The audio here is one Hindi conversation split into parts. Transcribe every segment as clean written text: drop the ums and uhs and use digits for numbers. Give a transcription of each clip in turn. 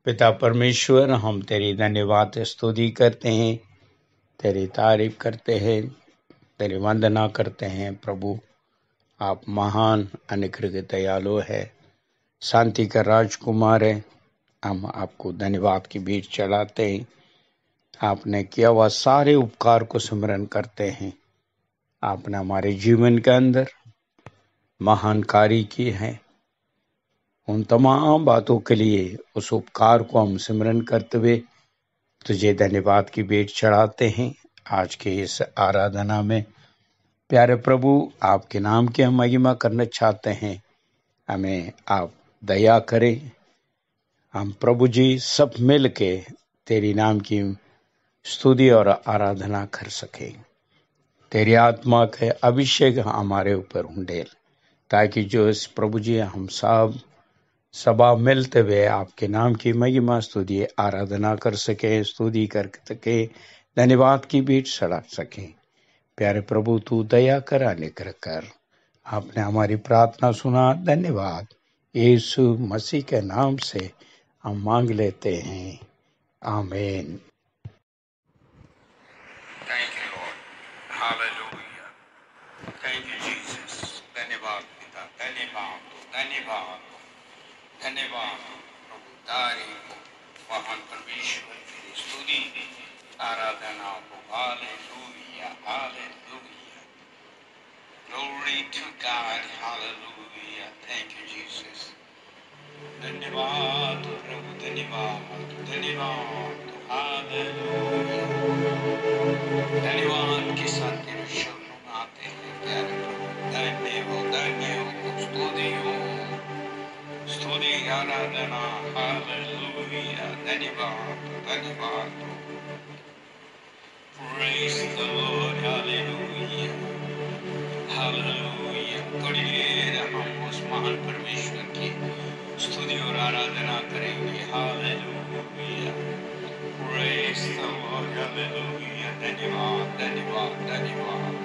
पिता परमेश्वर, हम तेरी धन्यवाद स्तुति करते हैं, तेरी तारीफ करते हैं, तेरी वंदना करते हैं। प्रभु, आप महान अनुग्रह दयालु है, शांति का राजकुमार है। हम आपको धन्यवाद की भीख चढ़ाते हैं। आपने किया हुआ सारे उपकार को स्मरण करते हैं। आपने हमारे जीवन के अंदर महान कार्य किए हैं। उन तमाम बातों के लिए उस उपकार को हम स्मरण करते हुए तुझे धन्यवाद की भेंट चढ़ाते हैं। आज के इस आराधना में प्यारे प्रभु, आपके नाम की हम महिमा करना चाहते हैं। हमें आप दया करें। हम प्रभु जी सब मिल के तेरी नाम की स्तुति और आराधना कर सके। तेरी आत्मा के अभिषेक हमारे ऊपर उंडेल, ताकि जो इस प्रभु जी हम सब सभा मिलते हुए आपके नाम की महिमा स्तुति आराधना कर सके, स्तुति कर सके, धन्यवाद की भीख चढ़ा सके। प्यारे प्रभु, तू दया कर, अनुग्रह कर। आपने हमारी प्रार्थना सुना, धन्यवाद। यीशु मसीह के नाम से हम मांग लेते हैं, आमीन। Thank you, Lord. Hallelujah. Thank you, Jesus. धन्यवाद पिता, धन्यवाद, धन्यवाद, धन्यवाद प्रभु। तारीफ हो महान परमेश्वर की स्तुति आराधना हो। Hallelujah, hallelujah. Glory to God. Hallelujah. Thank you, Jesus. धन्यवाद प्रभु, धन्यवाद, धन्यवाद। हालेलुया। धन्यवाद के साथ तेरे शरणों में आते हैं प्यारे प्रभु। धन्य हो, धन्य हो, स्तुति हो, स्तुति आराधना। हालेलुया। धन्यवाद, धन्यवाद। Praise the Lord. Hallelujah. Hallelujah. थोड़ी देर हम उस महान परमेश्वर की स्तुति और आराधना करेंगे। Hallelujah. Praise the Lord. Hallelujah. धन्यवाद, धन्यवाद, धन्यवाद।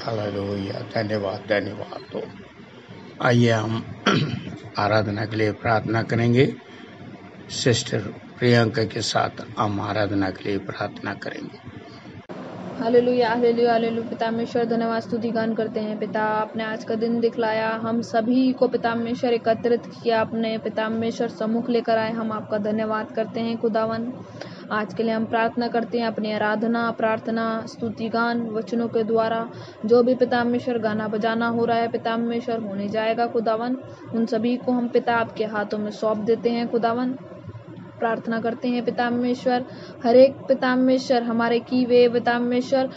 हालेलुया, धन्यवाद धन्यवाद। तो आइए हम आराधना के लिए प्रार्थना करेंगे। सिस्टर प्रियंका के साथ हम आराधना के लिए प्रार्थना करेंगे। Hallelujah hallelujah hallelujah. पिता परमेश्वर धन्यवाद स्तुति गान करते हैं। पिता आपने आज का दिन दिखलाया, हम सभी को पिता परमेश्वर एकत्रित किया, अपने पिता परमेश्वर सम्मुख लेकर आए। हम आपका धन्यवाद करते हैं खुदावन। आज के लिए हम प्रार्थना करते हैं, अपनी आराधना प्रार्थना स्तुति गान वचनों के द्वारा जो भी पिता परमेश्वर गाना बजाना हो रहा है पिता परमेश्वर होने जाएगा खुदावन, उन सभी को हम पिता आपके हाथों में सौंप देते हैं खुदावन। प्रार्थना करते हैं पिता परमेश्वर, हर एक पिता परमेश्वर हमारे की वे पिता परमेश्वर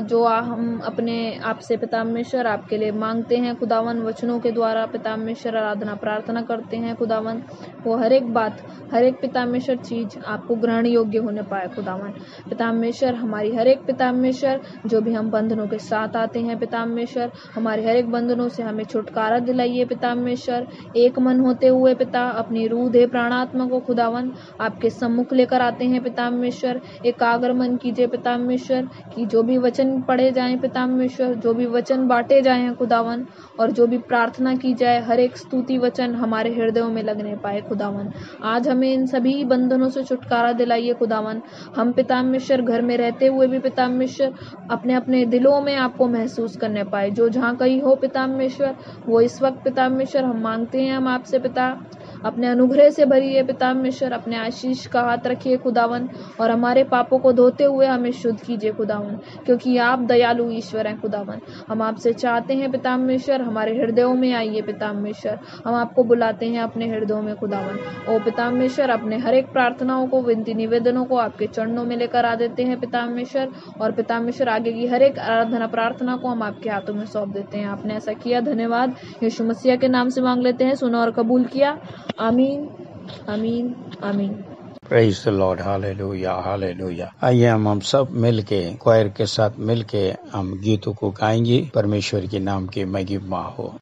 जो हम अपने आपसे पिता परमेश्वर आपके लिए मांगते हैं खुदावन, वचनों के द्वारा पिता परमेश्वर आराधना प्रार्थना करते हैं खुदावन। वो हर एक बात हर एक पिता परमेश्वर चीज आपको ग्रहण योग्य होने पाए खुदावन। पिता परमेश्वर हमारी हर एक पिता परमेश्वर जो भी हम बंधनों के साथ आते हैं पिता परमेश्वर, हमारे हर एक बंधनों से हमें छुटकारा दिलाइए पिता परमेश्वर। एक मन होते हुए पिता अपनी रूह दे प्राणात्मा को खुदावन आपके सम्मुख लेकर आते हैं पिता परमेश्वर। एकाग्र मन कीजिए पिता परमेश्वर कि जो भी वचन पढ़े जाएं पिता परमेश्वर, जो भी वचन बांटे जाए हैं खुदावन, और जो भी प्रार्थना की जाए हर एक स्तुति वचन हमारे हृदयों में लगने पाए खुदावन। आज हमें इन सभी बंधनों से छुटकारा दिलाइए खुदावन। हम पिता परमेश्वर घर में रहते हुए भी पिता परमेश्वर अपने अपने दिलों में आपको महसूस करने पाए। जो जहाँ कहीं हो पिता परमेश्वर वो इस वक्त पिता परमेश्वर हम मांगते हैं, हम आपसे पिता अपने अनुग्रह से भरिए पिता परमेश्वर, अपने आशीष का हाथ रखिए खुदावन, और हमारे पापों को धोते हुए हमें शुद्ध कीजिए खुदावन, क्योंकि आप दयालु ईश्वर हैं खुदावन। हम आपसे चाहते हैं पिता परमेश्वर हमारे हृदयों में आइए पिता परमेश्वर, हम आपको बुलाते हैं अपने हृदयों में खुदावन। ओ पिता परमेश्वर अपने हर एक प्रार्थनाओं को विनती निवेदनों को आपके चरणों में लेकर आ देते हैं पिता परमेश्वर, और पिता परमेश्वर आगे की हर एक आराधना प्रार्थना को हम आपके हाथों में सौंप देते हैं। आपने ऐसा किया, धन्यवाद। यीशु मसीह के नाम से मांग लेते हैं, सुना और कबूल किया। आमीन आमीन आमीन। Praise the Lord, hallelujah hallelujah. आइए हम सब मिलके क्वायर के साथ मिलके हम गीतों को गाएंगे। परमेश्वर के नाम की महिमा हो।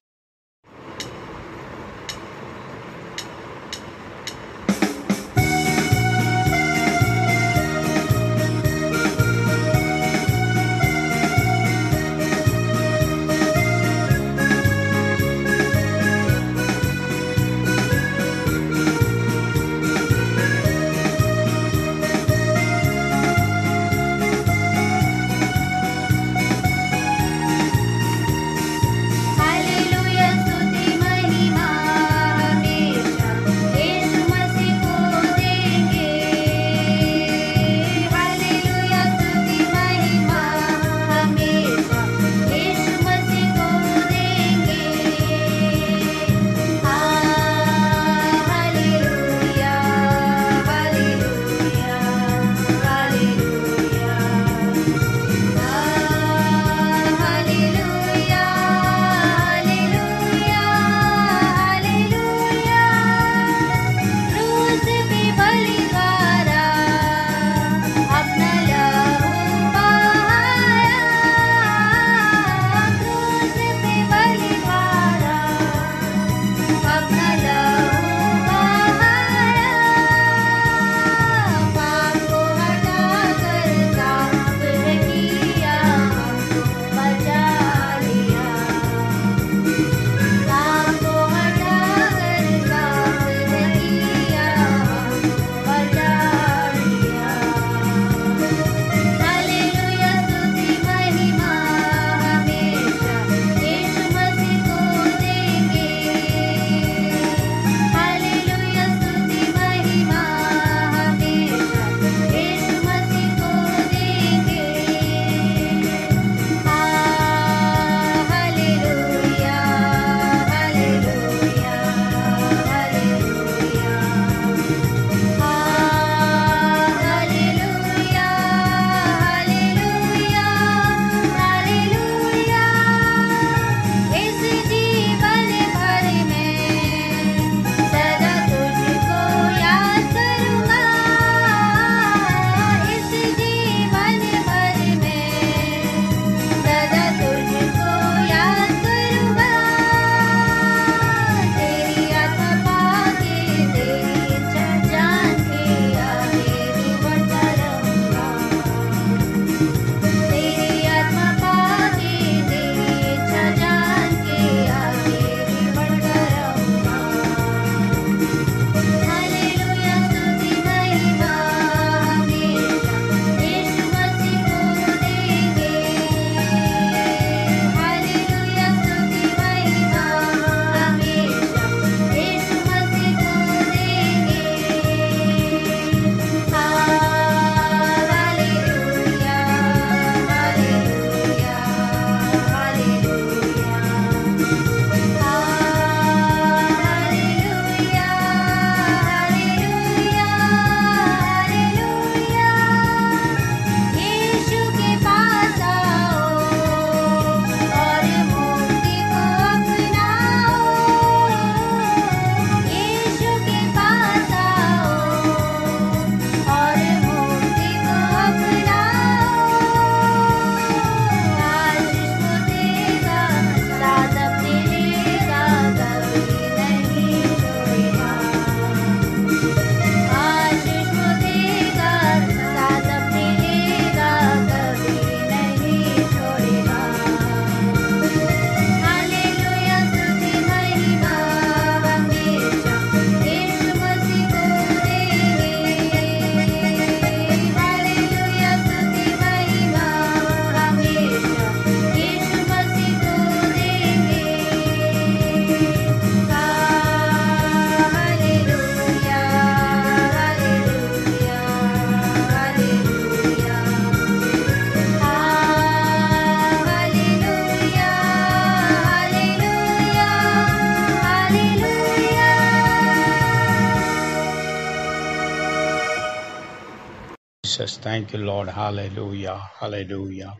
Jesus, thank you Lord, hallelujah hallelujah.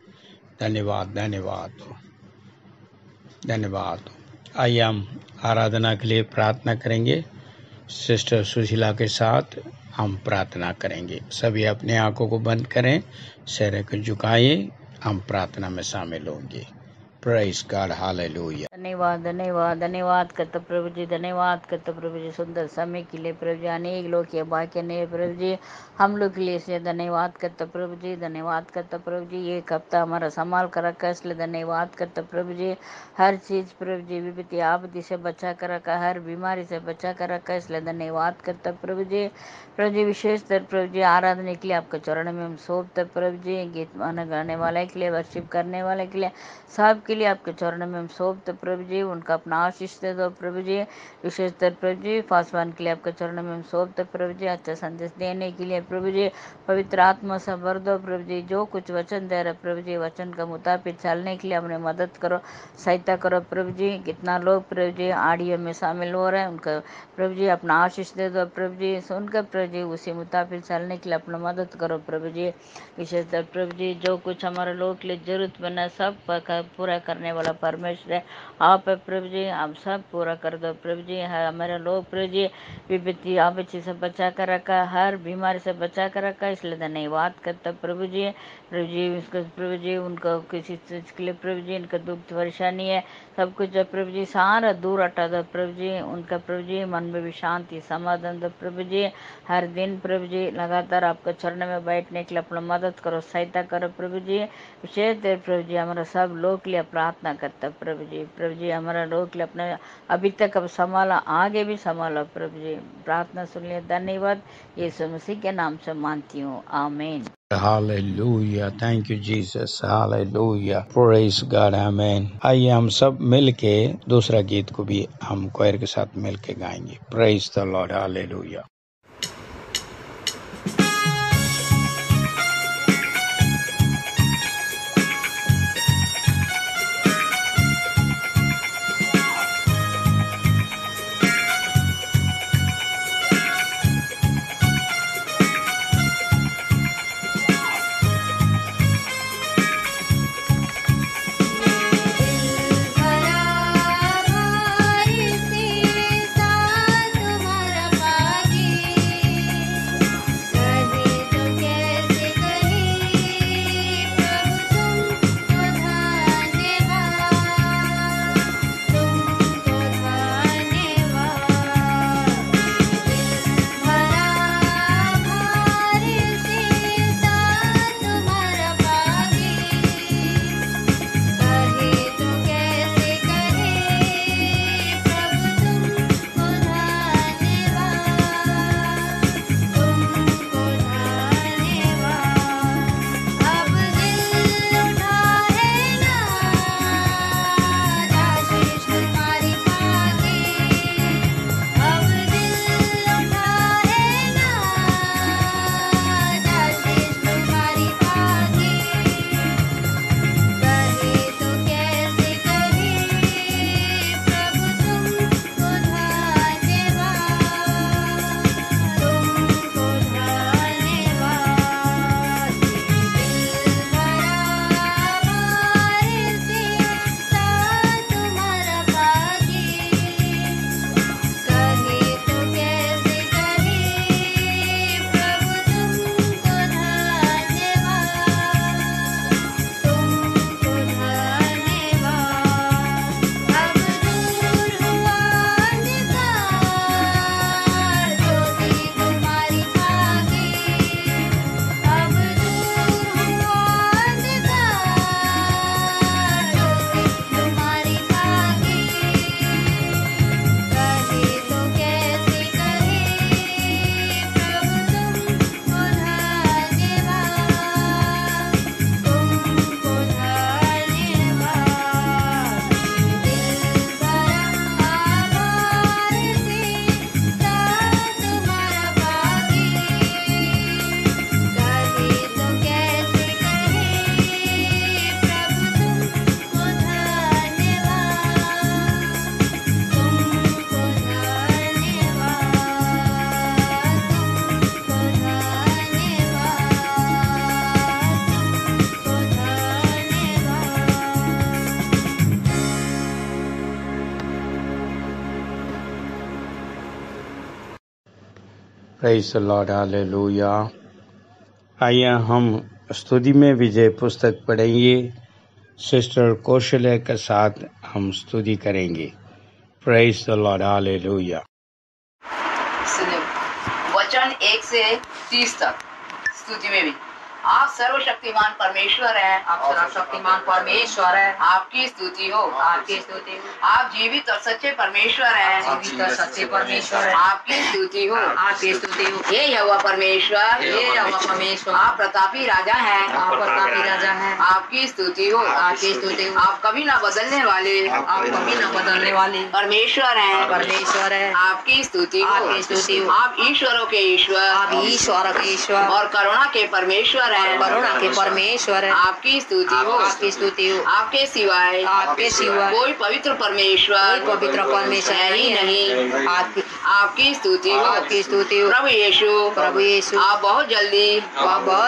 धन्यवाद धन्यवाद धन्यवाद। आइए हम आराधना के लिए प्रार्थना करेंगे। सिस्टर सुशीला के साथ हम प्रार्थना करेंगे। सभी अपने आंखों को बंद करें, सिर को झुकाएं, हम प्रार्थना में शामिल होंगे। Praise God, hallelujah. धन्यवाद धन्यवाद धन्यवाद करते प्रभु जी, धन्यवाद करते प्रभु जी सुंदर समय के लिए प्रभु जी, अनेक लोग के बाकी नहीं प्रभु जी, हम लोग के लिए से धन्यवाद करते प्रभु जी, धन्यवाद करते प्रभु जी। एक हफ्ता हमारा संभाल कर रखा, इसलिए धन्यवाद करते प्रभु जी। हर चीज़ प्रभु जी विपत्ति आपदी से बचा कर रखा, हर बीमारी से बचा कर रखा, इसलिए धन्यवाद करते प्रभु जी। प्रभु जी विशेषतर प्रभु जी आराधना के लिए आपके चरण में हम सौंपते प्रभु जी। गीत गाने वाले के लिए, वर्शिप करने वाले के लिए, सब के लिए आपके चरण में हम सौंपते प्रभु जी। उनका अपना आशीष दे दो प्रभु जी। विशेषतर प्रभु जी पासवान के लिए आपके चरण में हम सौंपते प्रभु जी। अच्छा संदेश देने के लिए प्रभु जी पवित्र आत्मा से भर दो प्रभु जी। जो कुछ वचन दे रहे प्रभु जी, वचन का मुताबिक चलने के लिए अपने मदद करो, सहायता करो प्रभु जी। कितना लोग प्रभु जी ऑडियो में शामिल हो रहे हैं, उनका प्रभु जी अपना आशीष दे दो प्रभु जी। सुनकर प्रभु जी उसी मुताबिक चलने के लिए अपना मदद करो प्रभु जी। विशेषतर प्रभु जी जो कुछ हमारे लोगों के लिए जरूरत बना सब पूरा करने वाला परमेश्वर है आप है प्रभु जी। आप सब पूरा कर दो प्रभु जी। हमारे लोग प्रभु जी विपत्ति आपत्ति से बचा कर रखा, हर बीमारी से बचा कर रखा, इसलिए धन्यवाद करता प्रभु जी। प्रभु जी उसको प्रभु जी उनको किसी चीज़ के लिए प्रभु जी इनका दुख परेशानी है, सब कुछ है प्रभु जी सारा दूर हटा दो प्रभु जी। उनका प्रभु जी मन में भी शांति समाधान दो प्रभु जी। हर दिन प्रभु जी लगातार आपके चरण में बैठने के लिए अपना मदद करो, सहायता करो प्रभु जी। विशेष देर प्रभु जी हमारा सब लोग के लिए प्रार्थना करता प्रभु जी। प्रभु जी हमारा लोग के लिए अपने अभी तक अब संभाला, आगे भी संभालो प्रभु जी। प्रार्थना सुन लिया, धन्यवाद यीशु मसीह के नाम से मानती हूँ, आमीन। Hallelujah, thank you Jesus, hallelujah, praise God, amen. आइए हम सब मिलके दूसरा गीत को भी हम क्वायर के साथ मिलके गाएंगे। Praise the Lord, hallelujah. भरा भारी से साथ तुम्हारा पागे प्रेज़ द लॉर्ड, हालेलुया। आइए हम स्तुति में विजय पुस्तक पढ़ेंगे। सिस्टर कौशल्या के साथ हम स्तुति करेंगे। Praise the Lord, hallelujah. वचन 1 से 30 तक स्तुति में भी आप सर्वशक्तिमान परमेश्वर हैं, आप सर्वशक्तिमान परमेश्वर है, आपकी स्तुति हो, आपकी स्तुति हो। आप जीवित और सच्चे परमेश्वर हैं, जीवित और सच्चे परमेश्वर है, आपकी स्तुति हो, आपकी स्तुति हो। हे यहोवा परमेश्वर, हे यहोवा परमेश्वर, आप प्रतापी राजा हैं, आप प्रतापी राजा हैं, आपकी स्तुति हो, आपकी स्तुति हो। आप कभी न बदलने वाले, आप कभी न बदलने वाले परमेश्वर हैं, परमेश्वर है, आपकी स्तुति हो, आपकी स्तुति हो। आप ईश्वरों के ईश्वर, आप ईश्वर के ईश्वर और करुणा के परमेश्वर हैं, करुणा के परमेश्वर है, आपकी स्तुति हो, आपकी स्तुति हो। आपके सिवाय कोई पवित्र परमेश्वर, कोई पवित्र परमेश्वर है ही नहीं। आपकी स्तुति हो, आपकी स्तुति हो। प्रभु यीशु, प्रभु यीशु, आप बहुत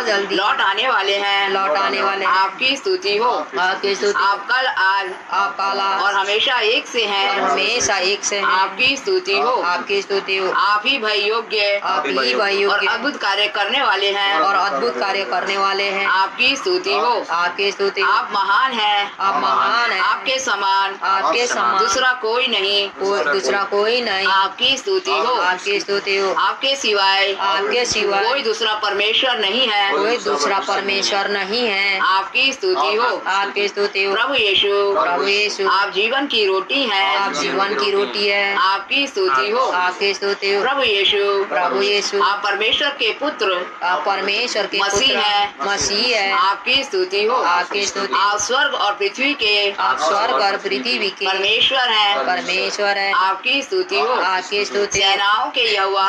जल्दी लौट आने वाले हैं, आपकी स्तुति हो, आपकी स्तुति। आप कल आज आप काला और हमेशा एक से हैं, और हमेशा एक से हैं, आपकी स्तुति हो, आपकी स्तुति हो। आप ही भय योग्य, आप ही भय और योग्य अद्भुत कार्य करने वाले हैं, और अद्भुत कार्य करने वाले हैं, आपकी स्तुति हो, आपकी स्तुति। आप महान हैं, आप महान हैं, आपके समान दूसरा कोई नहीं, दूसरा कोई नहीं, आपकी स्तुति हो, आपकी स्तुति हो। आपके सिवाय कोई दूसरा परमेश्वर नहीं है, कोई दूसरा परमेश्वर नहीं है, आपकी स्तुति हो, आपकी स्तुति हो। प्रभु यीशु, आप जीवन की रोटी हैं, आप जीवन की रोटी है, आपकी स्तुति हो, आपकी स्तुति हो। प्रभु यीशु, आप परमेश्वर के पुत्र, आप परमेश्वर के मसीह है, मसीह है, आपकी स्तुति हो, आपकी स्तुति। आप स्वर्ग और पृथ्वी के, आप स्वर्ग और पृथ्वी के परमेश्वर हैं, परमेश्वर है, आपकी स्तुति हो, आपकी स्तुति। सेनाओं के यहोवा,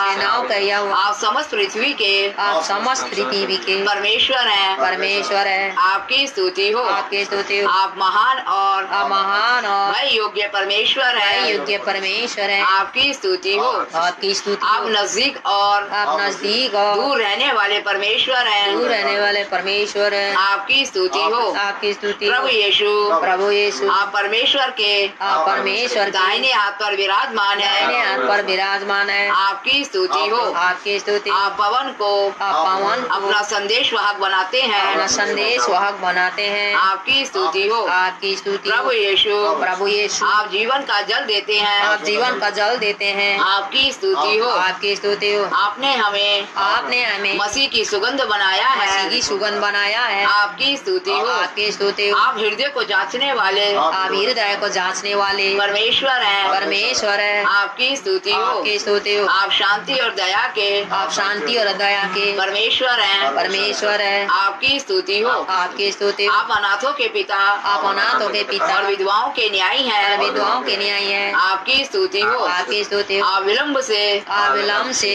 आप समस्त पृथ्वी के, आप समस्त पृथ्वी के परमेश्वर हैं, परमेश्वर है, आपकी स्तुति हो, आपकी स्तुति हो। आप महान और भय योग्य परमेश्वर हैं, योग्य परमेश्वर है, आपकी स्तुति हो, आपकी स्तुति। आप नजदीक और दूर रहने वाले परमेश्वर हैं, दूर रहने वाले परमेश्वर है, आपकी स्तुति हो, आपकी स्तुति। प्रभु यीशु, आप परमेश्वर के दाहिने हाथ पर विराजमान है, दाहिने हाथ पर विराजमान है, आपकी स्तुति हो, आपकी स्तुति। आप पवन को अपना संदेश वाहक बनाते हैं, अपना संदेश वाहक बनाते हैं, आपकी स्तुति हो, आपकी स्तुति। प्रभु यीशु, आप जीवन का जल देते हैं, आप जीवन का जल देते हैं, आपकी स्तुति हो, आपकी स्तुति हो। आपने हमें मसीह की सुगंध बनाया है, मसीह की सुगंध बनाया है, आपकी स्तुति हो, आपकी स्तुति हो। आप हृदय को जांचने वाले, आप हृदय को जांचने वाले परमेश्वर हैं, परमेश्वर है, आपकी स्तुति हो, आपकी स्तुति हो। आप शांति और दया के, आप शांति और दया के परमेश्वर हैं, परमेश्वर है, आपकी स्तुति हो, आपकी स्तुति हो। आप अनाथों के पिता, आप अनाथों के पिता और विधवाओं के न्यायी हैं, विधवाओं के न्यायी हैं, आपकी स्तुति हो, आपकी स्तुति हो। आप विलम्ब से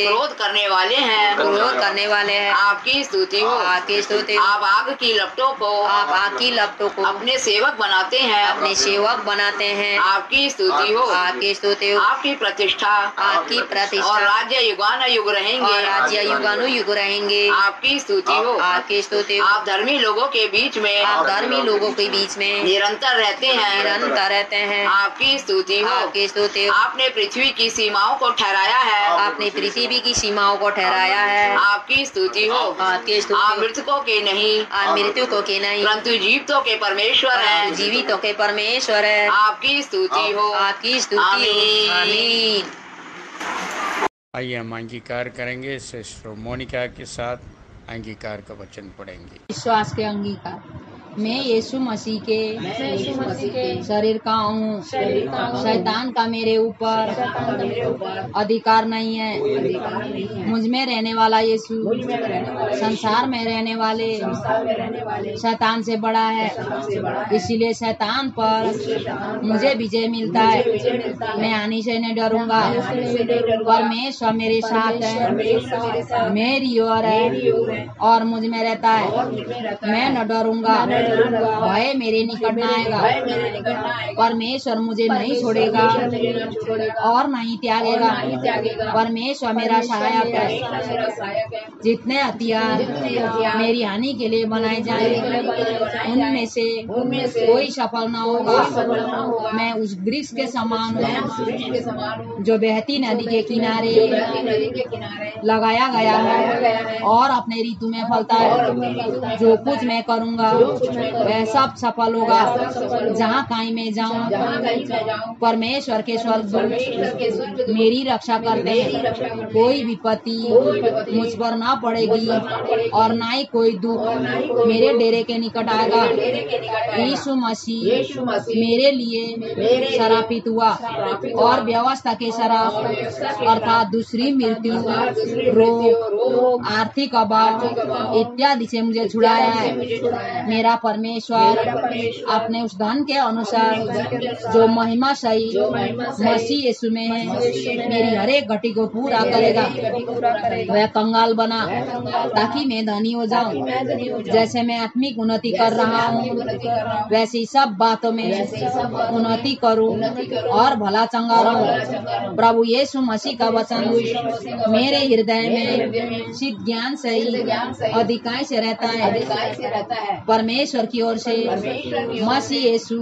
क्रोध करने वाले हैं, क्रोध करने वाले हैं, आपकी स्तुति हो, आपकी स्तुति हो। आप आग की लपटों को, आप आग की लपटों को अपने सेवक बनाते हैं, अपने सेवक बनाते हैं, आपकी स्तुति हो, आपकी स्तुति हो। आपकी प्रतिष्ठा और राज्य युगानुयुग रहेंगे, और राज्य युगानुयुग रहेंगे, आपकी स्तुति हो, आपकी स्तुति हो। आप धर्मी लोगों के बीच में, आप धर्मी लोगों के बीच में निरंतर रहते हैं, आपकी स्तुति हो, आपकी स्तुति हो। आपने पृथ्वी की सीमाओं को ठहराया है, आपने पृथ्वी की सीमाओं को ठहराया है, आपकी स्तुति हो, आपकी स्तुति। आप मृतकों के नहीं, आप मृतकों के नहीं, परंतु जीवितों के परमेश्वर हैं, जीवितों के परमेश्वर है, आपकी स्तुति हो, आपकी स्तुति हो। आमीन। आइए हम अंगीकार करेंगे। सिस्टर मोनिका के साथ अंगीकार का वचन पढ़ेंगे। विश्वास के अंगीकार। मैं यीशु मसीह के शरीर का हूँ, शैतान का मेरे ऊपर अधिकार नहीं है। मुझ में रहने वाला यीशु संसार में रहने वाले शैतान से बड़ा है, इसीलिए शैतान पर मुझे विजय मिलता है। मैं हानि से नहीं डरूंगा, परमेश्वर मेरे साथ है, मेरी ओर है और मुझ में रहता है। मैं न डरूंगा भय मेरे निकट न आएगा। परमेश्वर मुझे नहीं छोड़ेगा और नहीं त्यागेगा। परमेश्वर मेरा सहायक है। जितने हथियार मेरी हानि के लिए बनाए जाए उनमें से कोई सफल न होगा। मैं उस वृक्ष के समान हूँ जो बहती नदी के किनारे लगाया गया है और अपने ऋतु में फलता है। जो कुछ मैं करूँगा वह सब सफल होगा। जहाँ कहीं मैं जाऊँ परमेश्वर के स्वर्गदूत मेरी रक्षा करते हैं। कोई विपत्ति मुझ पर ना पड़ेगी और ना ही कोई दुख मेरे डेरे के निकट आएगा। यीशु मसीह मेरे लिए शरापित हुआ और व्यवस्था के शराब अर्थात दूसरी मृत्यु, रोग, आर्थिक अभाव इत्यादि से मुझे छुड़ाया है। मेरा परमेश्वर अपने उस धन के अनुसार जो महिमा सही मसीह यीशु में है मेरी हर एक घटी को पूरा करेगा। वह कंगाल बना ताकि मैं धनी हो जाऊं। जैसे मैं आत्मिक उन्नति कर रहा हूँ वैसी सब बातों में उन्नति करूं और भला चंगा रहूं। प्रभु यीशु मसीह का वचन मेरे हृदय में सिद्ध ज्ञान से ही अधिकाई से रहता है। परमेश्वर की ओर से मसीह यीशु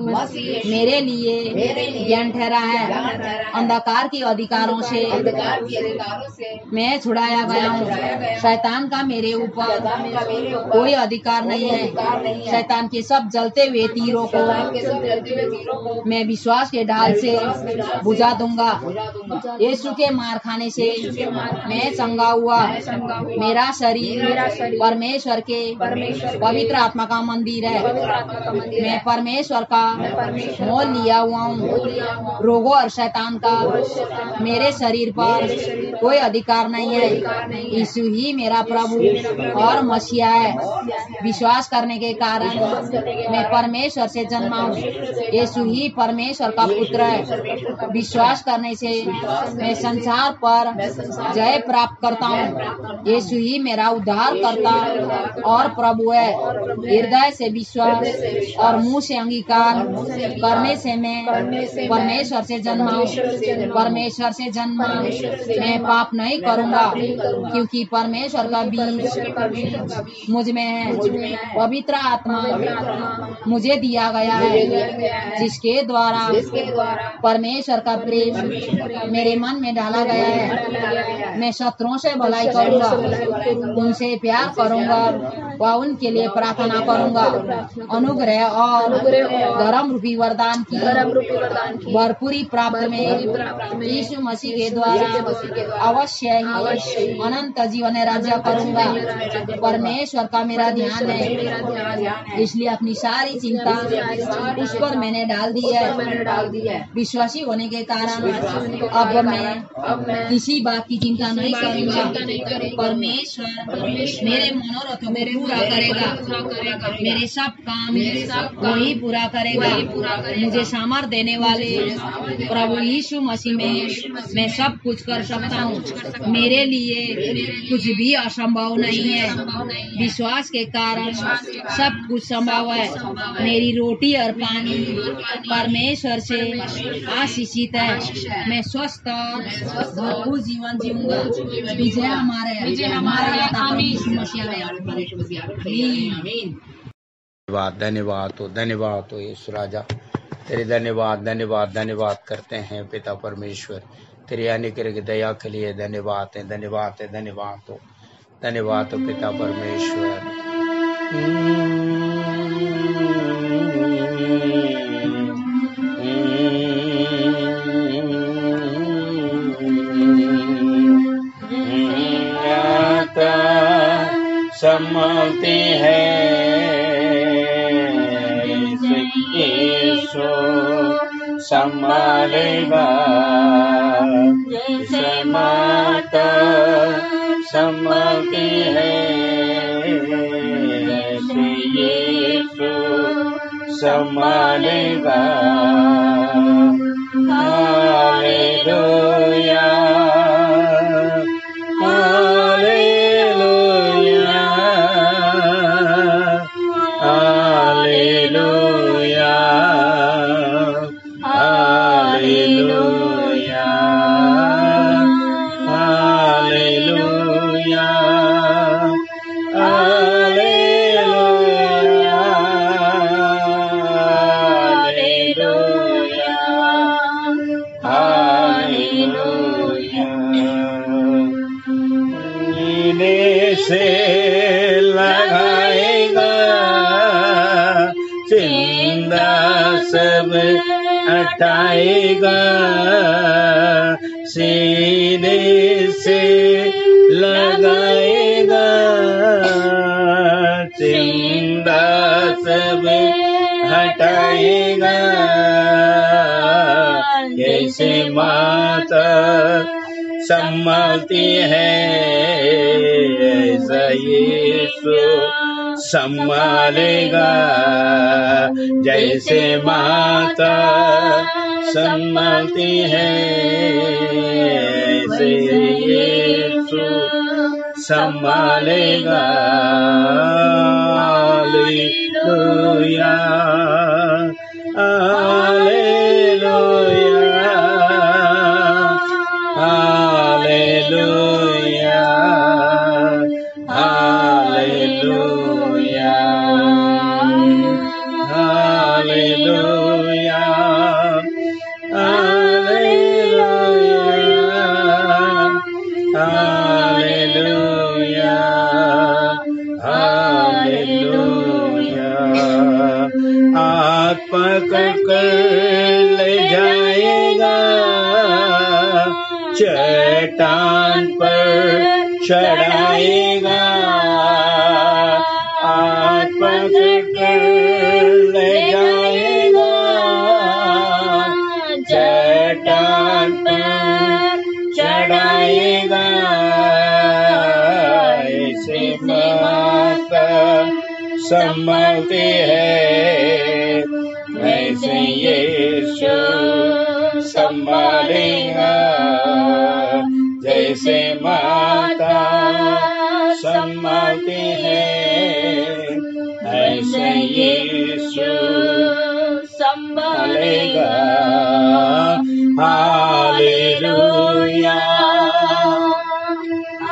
मेरे लिए ज्ञान ठहरा है। अंधकार के अधिकारों से मैं छुड़ाया गया हूँ। शैतान का मेरे ऊपर कोई अधिकार नहीं है। शैतान के सब जलते हुए तीरों को मैं विश्वास के ढाल से बुझा दूंगा। यीशु के मार खाने से मैं चंगा हुआ। मेरा शरीर परमेश्वर के पवित्र आत्मा का मंदिर है। मैं परमेश्वर का मोल लिया हुआ हूँ। रोगों और शैतान का मेरे शरीर पर कोई अधिकार नहीं है। यीशु ही मेरा प्रभु और मसीहा है। विश्वास करने के कारण मैं परमेश्वर से जन्मा हूँ। यीशु ही परमेश्वर का पुत्र है। विश्वास करने से मैं संसार पर जय प्राप्त करता हूँ। यीशु ही मेरा उद्धार करता और प्रभु है। हृदय से विश्वास और मुंह से अंगीकार करने से मैं परमेश्वर से जन्मा हूँ। परमेश्वर से जन्मा मैं पाप नहीं करूँगा क्योंकि परमेश्वर का बीज मुझ में है। पवित्र आत्मा मुझे दिया गया है जिसके द्वारा परमेश्वर का प्रेम मेरे मन में डाला गया है। मैं शत्रुओं से भलाई करूँगा, उनसे प्यार करूँगा व उनके लिए प्रार्थना करूँगा। अनुग्रह और धर्म रूपी वरदान की भरपूरी प्राप्त में यीशु मसीह के द्वारा अवश्य ही अनंत जीवन राज्य करूँगा। परमेश्वर का मेरा ध्यान है, इसलिए अपनी सारी चिंता उस पर मैंने डाल दी है। विश्वासी होने के कारण अब मैं किसी बात की चिंता नहीं करूँगा। परमेश्वर मेरे मनोरथों को पूरा करेगा। मेरे सब काम वही पूरा करेगा। मुझे सामर्थ देने वाले प्रभु यीशु मसीह में मैं सब कुछ कर सकता हूँ। मेरे लिए कुछ भी असंभव नहीं है। विश्वास के कारण सब कुछ संभव है। मेरी रोटी और पानी परमेश्वर से आशीषित है। मैं स्वस्थ और भरपूर जीवन जीऊंगा। विजय हमारे यीशु मसीह में। धन्यवाद हो यीशु राजा। तेरे धन्यवाद करते हैं पिता परमेश्वर। तेरी अनुग्रह की दया के लिए धन्यवाद हो पिता परमेश्वर। संभलती है यीशु संभालेगा। जैसे माता संभलती है यीशु संभालेगा। हालेलुया हालेलुया हालेलुया से लगाएगा, चिंता सब हटाएगा, सीने से लगाएगा, चिंता सब हटाएगा। जैसे माता संभालती है ऐसा यीशु संभालेगा। जैसे माता संभालती है ऐसे यीशु संभालेगा। Hallelujah, hallelujah, hallelujah, hallelujah, hallelujah, hallelujah, hallelujah. हाथ पकड़ ले जाएगा, चट्टान पर चढ़ाएगा। हाथ पकड़ ले जाएगा, चट्टान पर चढ़ाएगा। ऐसे माता संभालते हैं ऐसे यीशु संभालेगा। जैसे माता संभालते हैं ऐसे यीशु संभालेगा। Hallelujah,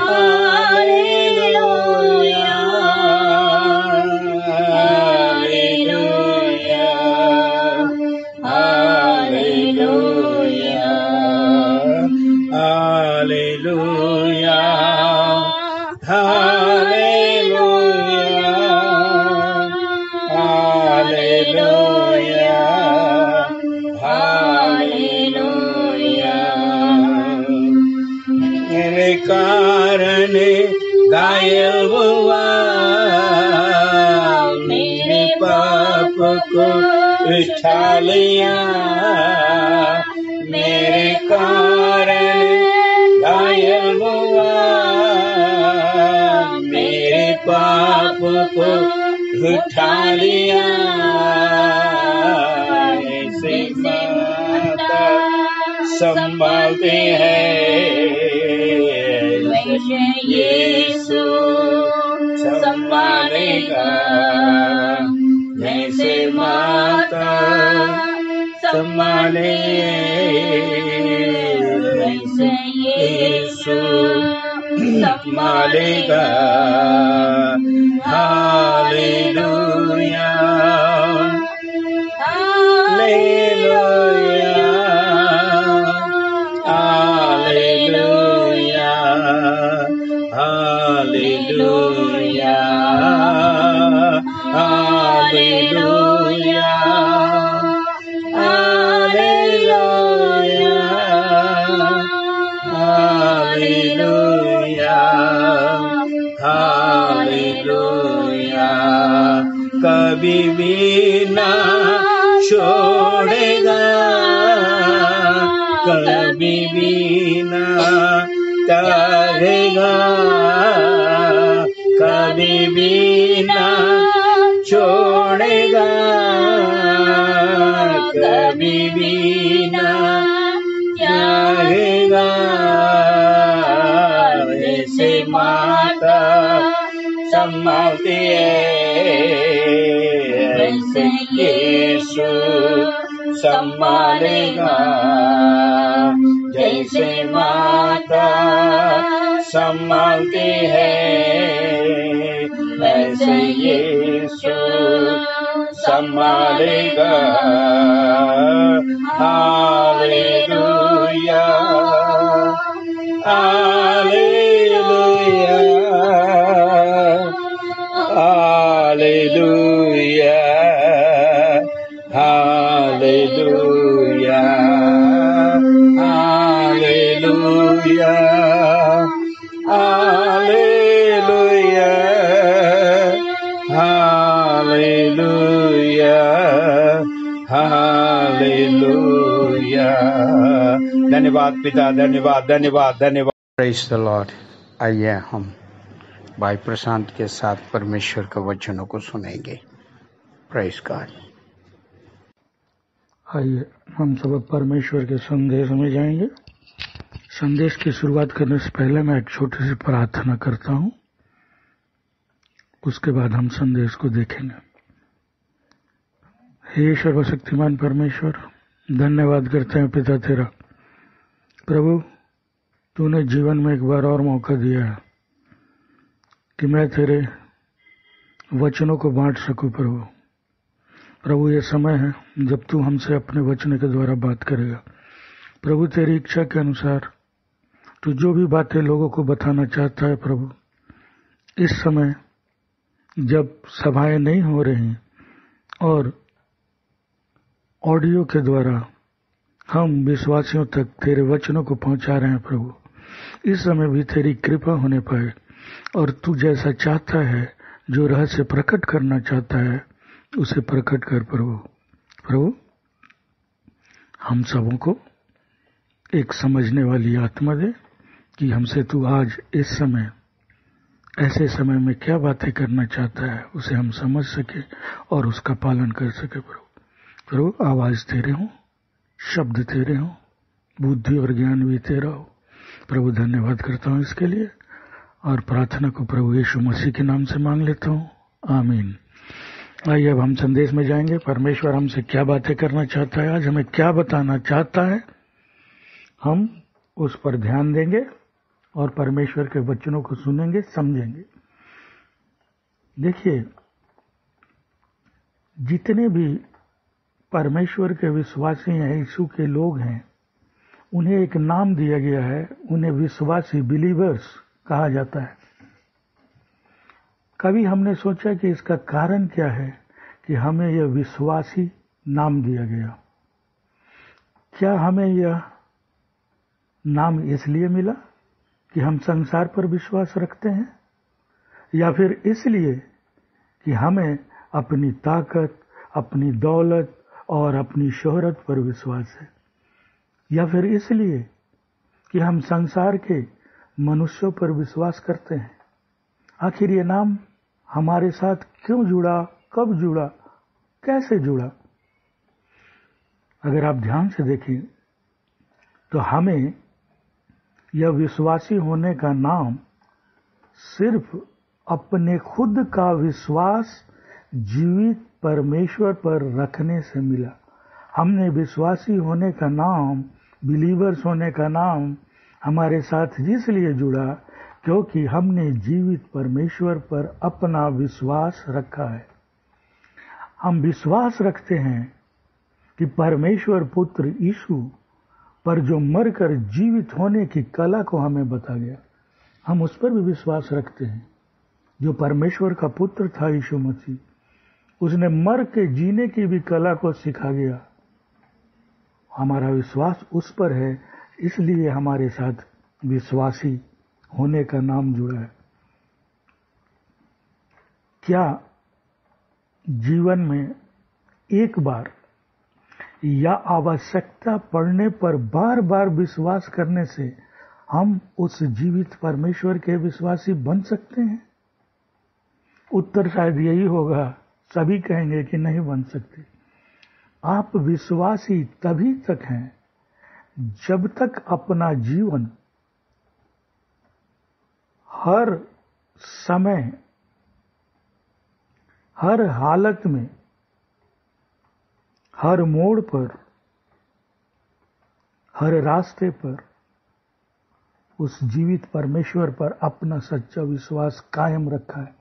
hallelujah, hallelujah, hallelujah, hallelujah, hallelujah, hallelujah. मेरे कारण घायल हुआ, मेरे पाप को उठा लिया। मेरे कारण घायल हुआ, मेरे पाप को उठा लिया। ऐसे माता संभालते हैं यीशु संभालेगा। जैसे माता संभाले ऐसे यीशु संभालेगा। Hallelujah, hallelujah, hallelujah, hallelujah, hallelujah, hallelujah, hallelujah. कभी भी ना छोड़ेगा, कभी भी ना करेगा, कभी भी ना छोड़ेगा, कभी भी ना जाएगा। ऐसे माता संभालती है ऐसे यीशु संभालेगा। जैसे माता संभालती है वैसे यीशु संभालेगा। Hallelujah, hallelujah, hallelujah, hallelujah, hallelujah. धन्यवाद पिता, धन्यवाद, धन्यवाद, धन्यवाद। Praise the Lord. आइए हम भाई प्रशांत के साथ परमेश्वर के वचनों को सुनेंगे। Praise God. आइए हम सब परमेश्वर के संदेश में जाएंगे। संदेश की शुरुआत करने से पहले मैं एक छोटी सी प्रार्थना करता हूं, उसके बाद हम संदेश को देखेंगे। हे सर्वशक्तिमान परमेश्वर, धन्यवाद करते हैं पिता तेरा। प्रभु, तूने जीवन में एक बार और मौका दिया है कि मैं तेरे वचनों को बांट सकूं। प्रभु, ये समय है जब तू हमसे अपने वचन के द्वारा बात करेगा। प्रभु, तेरी इच्छा के अनुसार तू जो भी बातें लोगों को बताना चाहता है, प्रभु, इस समय जब सभाएं नहीं हो रही और ऑडियो के द्वारा हम विश्वासियों तक तेरे वचनों को पहुंचा रहे हैं, प्रभु, इस समय भी तेरी कृपा होने पाए और तू जैसा चाहता है, जो रहस्य प्रकट करना चाहता है, उसे प्रकट कर। प्रभु, हम सबों को एक समझने वाली आत्मा दे कि हमसे तू आज इस समय, ऐसे समय में क्या बातें करना चाहता है, उसे हम समझ सके और उसका पालन कर सके। प्रभु, आवाज तेरे हो, शब्द तेरे हो, बुद्धि और ज्ञान भी तेरा हो। प्रभु, धन्यवाद करता हूँ इसके लिए और प्रार्थना को प्रभु यीशु मसीह के नाम से मांग लेता हूँ, आमीन। आइए अब हम संदेश में जाएंगे। परमेश्वर हमसे क्या बातें करना चाहता है, आज हमें क्या बताना चाहता है, हम उस पर ध्यान देंगे और परमेश्वर के वचनों को सुनेंगे, समझेंगे। देखिए, जितने भी परमेश्वर के विश्वासी हैं, यीशु के लोग हैं, उन्हें एक नाम दिया गया है, उन्हें विश्वासी, बिलीवर्स कहा जाता है। कभी हमने सोचा कि इसका कारण क्या है कि हमें यह विश्वासी नाम दिया गया। क्या हमें यह नाम इसलिए मिला कि हम संसार पर विश्वास रखते हैं, या फिर इसलिए कि हमें अपनी ताकत, अपनी दौलत और अपनी शोहरत पर विश्वास है, या फिर इसलिए कि हम संसार के मनुष्यों पर विश्वास करते हैं? आखिर ये नाम हमारे साथ क्यों जुड़ा, कब जुड़ा, कैसे जुड़ा? अगर आप ध्यान से देखें तो हमें यह विश्वासी होने का नाम सिर्फ अपने खुद का विश्वास जीवित परमेश्वर पर रखने से मिला। हमने विश्वासी होने का नाम, बिलीवर्स होने का नाम हमारे साथ इसलिए जुड़ा क्योंकि हमने जीवित परमेश्वर पर अपना विश्वास रखा है। हम विश्वास रखते हैं कि परमेश्वर पुत्र यीशु पर जो मरकर जीवित होने की कला को हमें बता गया, हम उस पर भी विश्वास रखते हैं। जो परमेश्वर का पुत्र था यीशु मसीह, उसने मर के जीने की भी कला को सिखा गया। हमारा विश्वास उस पर है, इसलिए हमारे साथ विश्वासी होने का नाम जुड़ा है। क्या जीवन में एक बार या आवश्यकता पड़ने पर बार बार विश्वास करने से हम उस जीवित परमेश्वर के विश्वासी बन सकते हैं? उत्तर शायद यही होगा, सभी कहेंगे कि नहीं बन सकते। आप विश्वासी तभी तक हैं जब तक अपना जीवन हर समय, हर हालत में, हर मोड़ पर, हर रास्ते पर उस जीवित परमेश्वर पर अपना सच्चा विश्वास कायम रखा है।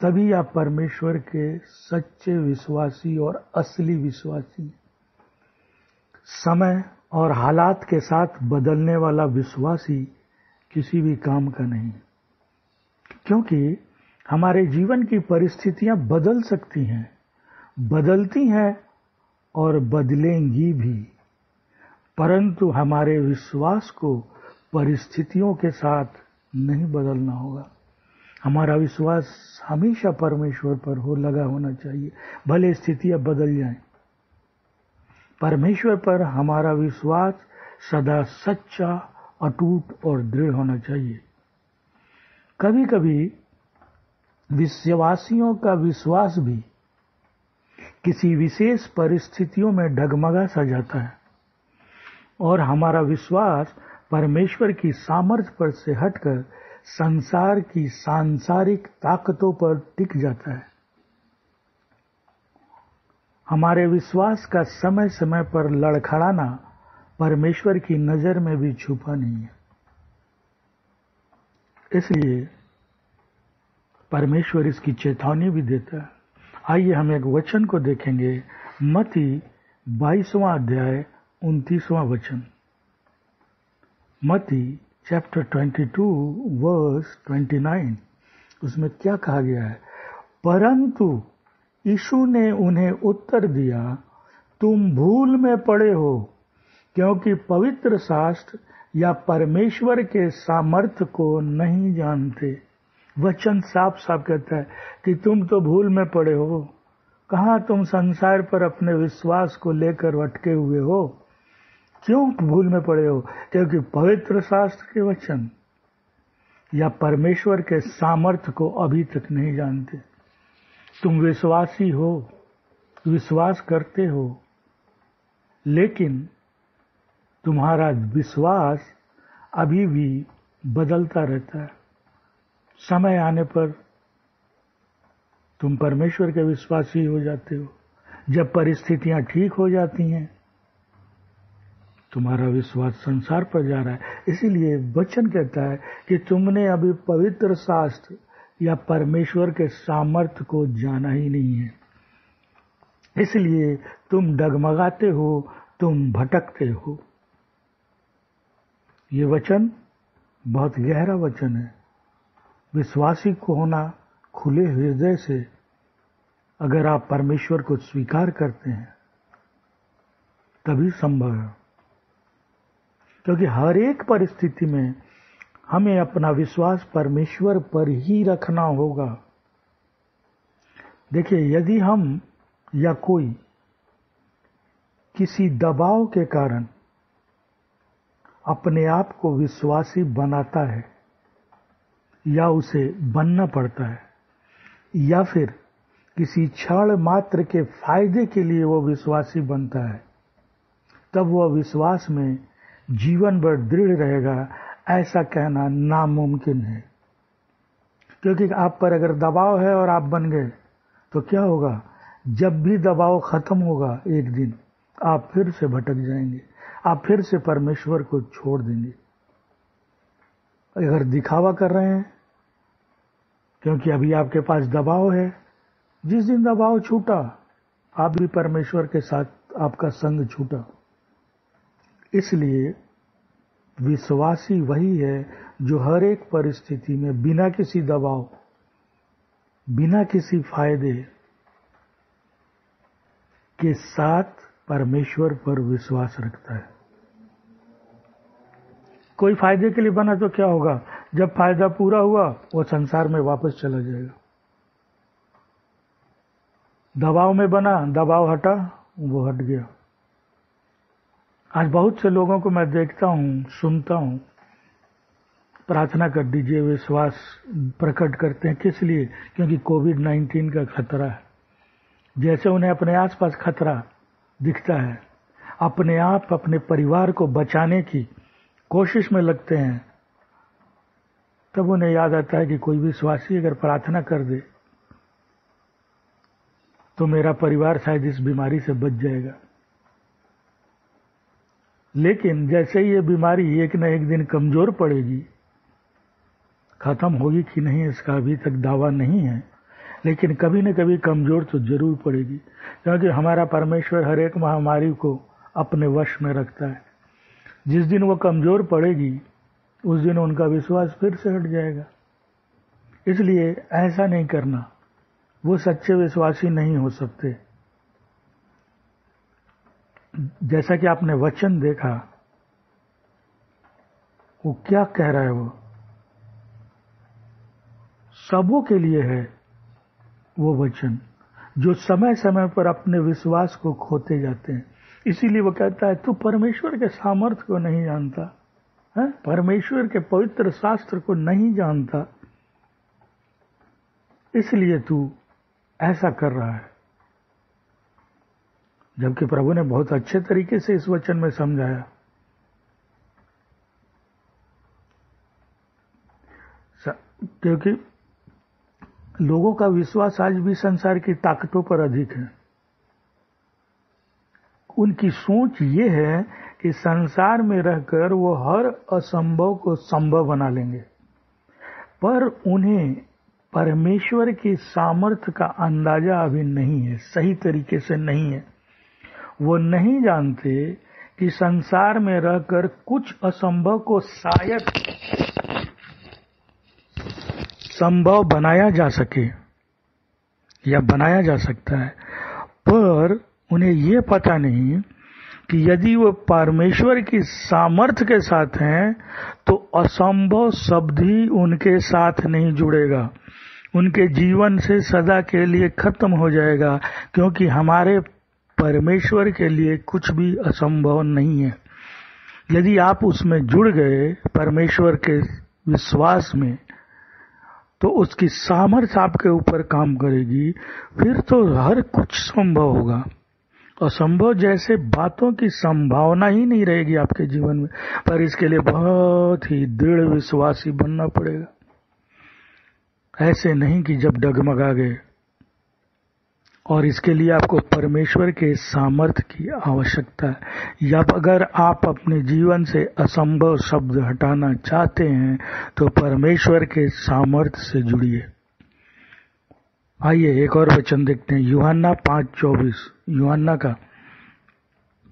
तभी आप परमेश्वर के सच्चे विश्वासी और असली विश्वासी। समय और हालात के साथ बदलने वाला विश्वासी किसी भी काम का नहीं, क्योंकि हमारे जीवन की परिस्थितियां बदल सकती हैं, बदलती हैं और बदलेंगी भी, परंतु हमारे विश्वास को परिस्थितियों के साथ नहीं बदलना होगा। हमारा विश्वास हमेशा परमेश्वर पर लगा होना चाहिए, भले स्थितियां बदल जाएं। परमेश्वर पर हमारा विश्वास सदा सच्चा, अटूट और दृढ़ होना चाहिए। कभी कभी विश्वासियों का विश्वास भी किसी विशेष परिस्थितियों में डगमगा सा जाता है और हमारा विश्वास परमेश्वर की सामर्थ्य पर से हटकर संसार की सांसारिक ताकतों पर टिक जाता है। हमारे विश्वास का समय समय पर लड़खड़ाना परमेश्वर की नजर में भी छुपा नहीं है। इसलिए परमेश्वर इसकी चेतावनी भी देता है। आइए हम एक वचन को देखेंगे, मत्ती 22वां अध्याय 29वां वचन। मत्ती चैप्टर 22 वर्स 29। उसमें क्या कहा गया है? परंतु यीशु ने उन्हें उत्तर दिया, तुम भूल में पड़े हो, क्योंकि पवित्र शास्त्र या परमेश्वर के सामर्थ्य को नहीं जानते। वचन साफ साफ कहता है कि तुम तो भूल में पड़े हो। कहाँ तुम संसार पर अपने विश्वास को लेकर अटके हुए हो? क्यों भूल में पड़े हो? क्योंकि पवित्र शास्त्र के वचन या परमेश्वर के सामर्थ्य को अभी तक नहीं जानते। तुम विश्वासी हो, विश्वास करते हो, लेकिन तुम्हारा विश्वास अभी भी बदलता रहता है। समय आने पर तुम परमेश्वर के विश्वासी हो जाते हो। जब परिस्थितियां ठीक हो जाती हैं, तुम्हारा विश्वास संसार पर जा रहा है। इसीलिए वचन कहता है कि तुमने अभी पवित्र शास्त्र या परमेश्वर के सामर्थ्य को जाना ही नहीं है, इसलिए तुम डगमगाते हो, तुम भटकते हो। ये वचन बहुत गहरा वचन है। विश्वासी को होना खुले हृदय से, अगर आप परमेश्वर को स्वीकार करते हैं तभी संभव है। क्योंकि हर एक परिस्थिति में हमें अपना विश्वास परमेश्वर पर ही रखना होगा। देखिए, यदि हम या कोई किसी दबाव के कारण अपने आप को विश्वासी बनाता है या उसे बनना पड़ता है, या फिर किसी क्षण मात्र के फायदे के लिए वो विश्वासी बनता है, तब वह विश्वास में जीवन भर दृढ़ रहेगा, ऐसा कहना नामुमकिन है। क्योंकि आप पर अगर दबाव है और आप बन गए तो क्या होगा? जब भी दबाव खत्म होगा एक दिन, आप फिर से भटक जाएंगे, आप फिर से परमेश्वर को छोड़ देंगे। अगर दिखावा कर रहे हैं क्योंकि अभी आपके पास दबाव है, जिस दिन दबाव छूटा आप भी परमेश्वर के साथ आपका संग छूटा। इसलिए विश्वासी वही है जो हर एक परिस्थिति में बिना किसी दबाव, बिना किसी फायदे के साथ परमेश्वर पर विश्वास रखता है। कोई फायदे के लिए बना तो क्या होगा? जब फायदा पूरा हुआ वो संसार में वापस चला जाएगा। दबाव में बना, दबाव हटा, वो हट गया। आज बहुत से लोगों को मैं देखता हूं, सुनता हूं, प्रार्थना कर दीजिए, विश्वास प्रकट करते हैं। किस लिए? क्योंकि कोविड-19 का खतरा है। जैसे उन्हें अपने आसपास खतरा दिखता है, अपने आप अपने परिवार को बचाने की कोशिश में लगते हैं, तब उन्हें याद आता है कि कोई विश्वासी अगर प्रार्थना कर दे तो मेरा परिवार शायद इस बीमारी से बच जाएगा। लेकिन जैसे ही ये बीमारी एक न एक दिन कमजोर पड़ेगी, खत्म होगी कि नहीं इसका अभी तक दावा नहीं है, लेकिन कभी न कभी कमजोर तो जरूर पड़ेगी। क्योंकि हमारा परमेश्वर हर एक महामारी को अपने वश में रखता है। जिस दिन वो कमजोर पड़ेगी उस दिन उनका विश्वास फिर से हट जाएगा। इसलिए ऐसा नहीं करना, वो सच्चे विश्वासी नहीं हो सकते। जैसा कि आपने वचन देखा वो क्या कह रहा है, वो सबों के लिए है वो वचन, जो समय समय पर अपने विश्वास को खोते जाते हैं। इसीलिए वो कहता है तू परमेश्वर के सामर्थ्य को नहीं जानता है, परमेश्वर के पवित्र शास्त्र को नहीं जानता, इसलिए तू ऐसा कर रहा है। जबकि प्रभु ने बहुत अच्छे तरीके से इस वचन में समझाया। क्योंकि लोगों का विश्वास आज भी संसार की ताकतों पर अधिक है। उनकी सोच ये है कि संसार में रहकर वो हर असंभव को संभव बना लेंगे, पर उन्हें परमेश्वर की सामर्थ्य का अंदाजा अभी नहीं है, सही तरीके से नहीं है। वो नहीं जानते कि संसार में रहकर कुछ असंभव को शायद संभव बनाया जा सके या बनाया जा सकता है, पर उन्हें ये पता नहीं कि यदि वो परमेश्वर की सामर्थ्य के साथ हैं तो असंभव शब्द ही उनके साथ नहीं जुड़ेगा, उनके जीवन से सदा के लिए खत्म हो जाएगा, क्योंकि हमारे परमेश्वर के लिए कुछ भी असंभव नहीं है। यदि आप उसमें जुड़ गए परमेश्वर के विश्वास में, तो उसकी सामर्थ्य आपके ऊपर काम करेगी, फिर तो हर कुछ संभव होगा। असंभव जैसे बातों की संभावना ही नहीं रहेगी आपके जीवन में, पर इसके लिए बहुत ही दृढ़ विश्वासी बनना पड़ेगा। ऐसे नहीं कि जब डगमगा गए। और इसके लिए आपको परमेश्वर के सामर्थ्य की आवश्यकता है। या अगर आप अपने जीवन से असंभव शब्द हटाना चाहते हैं तो परमेश्वर के सामर्थ्य से जुड़िए। आइए एक और वचन देखते हैं, यूहन्ना 5:24, यूहन्ना का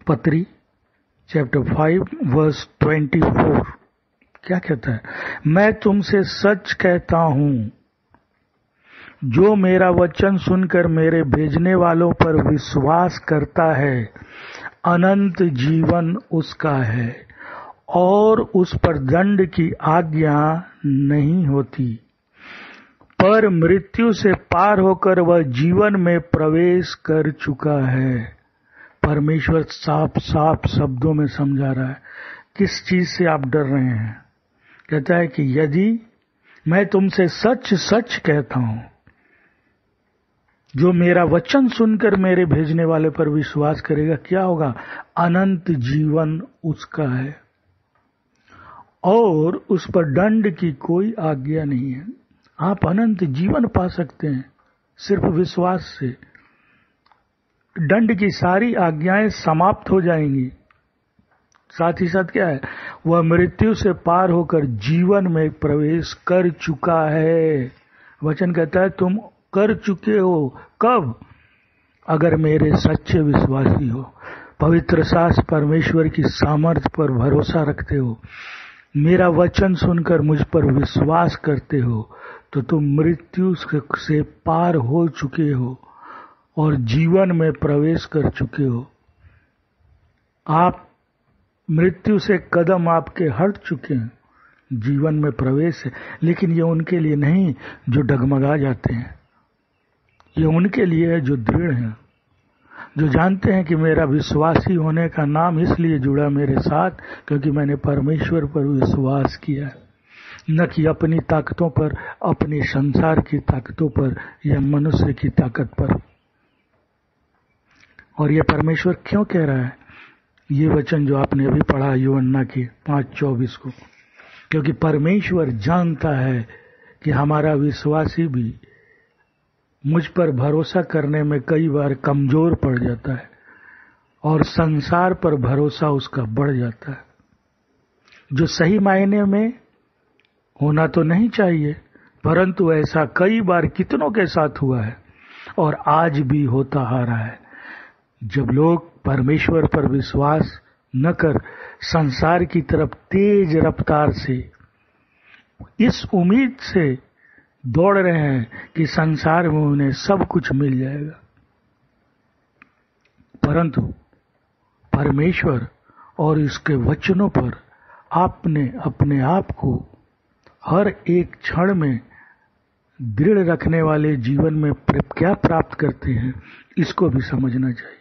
पत्री चैप्टर 5 वर्स 24 क्या कहता है? मैं तुमसे सच कहता हूं, जो मेरा वचन सुनकर मेरे भेजने वालों पर विश्वास करता है, अनंत जीवन उसका है और उस पर दंड की आज्ञा नहीं होती, पर मृत्यु से पार होकर वह जीवन में प्रवेश कर चुका है। परमेश्वर साफ साफ शब्दों में समझा रहा है किस चीज से आप डर रहे हैं। कहता है कि यदि मैं तुमसे सच सच कहता हूं, जो मेरा वचन सुनकर मेरे भेजने वाले पर विश्वास करेगा, क्या होगा? अनंत जीवन उसका है और उस पर दंड की कोई आज्ञा नहीं है। आप अनंत जीवन पा सकते हैं सिर्फ विश्वास से। दंड की सारी आज्ञाएं समाप्त हो जाएंगी। साथ ही साथ क्या है? वह मृत्यु से पार होकर जीवन में प्रवेश कर चुका है। वचन कहता है तुम कर चुके हो। कब? अगर मेरे सच्चे विश्वासी हो, पवित्र शास्त्र परमेश्वर की सामर्थ्य पर भरोसा रखते हो, मेरा वचन सुनकर मुझ पर विश्वास करते हो, तो तुम मृत्यु से पार हो चुके हो और जीवन में प्रवेश कर चुके हो। आप मृत्यु से कदम आपके हट चुके हैं, जीवन में प्रवेश है। लेकिन ये उनके लिए नहीं जो डगमगा जाते हैं, ये उनके लिए है जो दृढ़ हैं, जो जानते हैं कि मेरा विश्वासी होने का नाम इसलिए जुड़ा मेरे साथ क्योंकि मैंने परमेश्वर पर विश्वास किया है, न कि अपनी ताकतों पर, अपने संसार की ताकतों पर या मनुष्य की ताकत पर। और ये परमेश्वर क्यों कह रहा है ये वचन जो आपने अभी पढ़ा यूहन्ना की 5:24 को? क्योंकि परमेश्वर जानता है कि हमारा विश्वासी भी मुझ पर भरोसा करने में कई बार कमजोर पड़ जाता है और संसार पर भरोसा उसका बढ़ जाता है, जो सही मायने में होना तो नहीं चाहिए, परंतु ऐसा कई बार कितनों के साथ हुआ है और आज भी होता आ रहा है। जब लोग परमेश्वर पर विश्वास न कर संसार की तरफ तेज रफ्तार से इस उम्मीद से दौड़ रहे हैं कि संसार में उन्हें सब कुछ मिल जाएगा, परंतु परमेश्वर और इसके वचनों पर आपने अपने आप को हर एक क्षण में दृढ़ रखने वाले जीवन में क्या प्राप्त करते हैं, इसको भी समझना चाहिए।